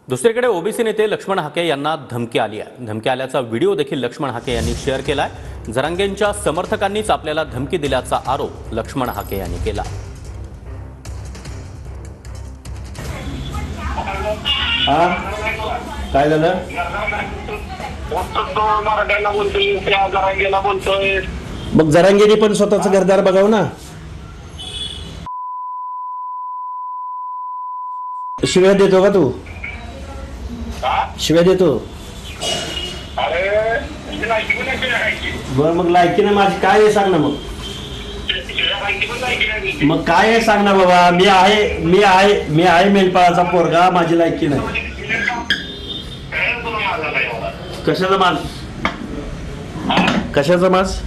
दुसरीकडे ओबीसी नेते लक्ष्मण हाके यांना धमकी आली आहे. धमकी आल्याचा व्हिडिओ देखील लक्ष्मण हाके यांनी शेअर केलाय. जरांगेंच्या समर्थकांनीच आपल्याला धमकी दिल्याचा आरोप लक्ष्मण हाके यांनी केला. काय झालं? मग जरांगेने पण स्वतःच घरदार बघाव ना. शिव्या देतो का तू? शिव्या देतो? बर, मग लायकी ना माझी काय आहे सांग ना. मग काय आहे सांग ना बाबा. मी आहे मेंढपाळाचा पोरगा, माझी लायकी नाही. कशाचा माल? कशाचा मास?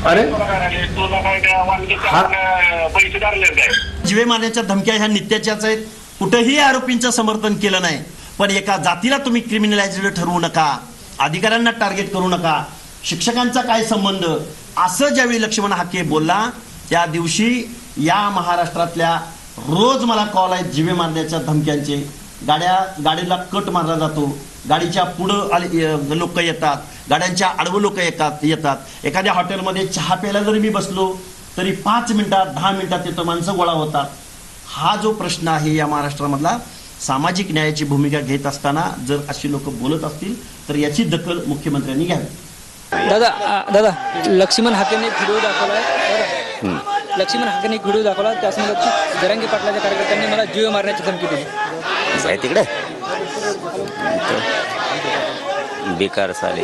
अरे जीवे मारण्याच्या धमक्या ह्या नित्याच्याच आहेत. कुठेही आरोपींचं समर्थन केलं नाही, पण एका जातीला तुम्ही क्रिमिनलाइज्ड ठरवू नका, अधिकाऱ्यांना टार्गेट करू नका, शिक्षकांचा काय संबंध, असं ज्यावेळी लक्ष्मण हाके बोलला त्या दिवशी या महाराष्ट्रातल्या रोज मला कॉल आहेत जीवे मारण्याच्या धमक्यांचे. गाडीला कट मारला जातो, गाडीच्या पुढं लोक येतात, गाड्यांच्या आडवं लोक येतात. एखाद्या हॉटेलमध्ये चहा प्यायला जरी मी बसलो तरी 5 मिनिटात 10 मिनिटात तिथं माणसं गोळा होतात. हा जो प्रश्न आहे या महाराष्ट्रामधला, सामाजिक न्यायाची भूमिका घेत असताना जर अशी लोक बोलत असतील तर याची दखल मुख्यमंत्र्यांनी घ्यावी. दादा लक्ष्मण हाकेने व्हिडिओ दाखवला. लक्ष्मण हाकेने व्हिडिओ दाखवला, त्यासमोर जरांगे पाटलाच्या कार्यकर्त्यांनी मला जीव मारण्याची धमकी दिली. तिकडे बेकार साले.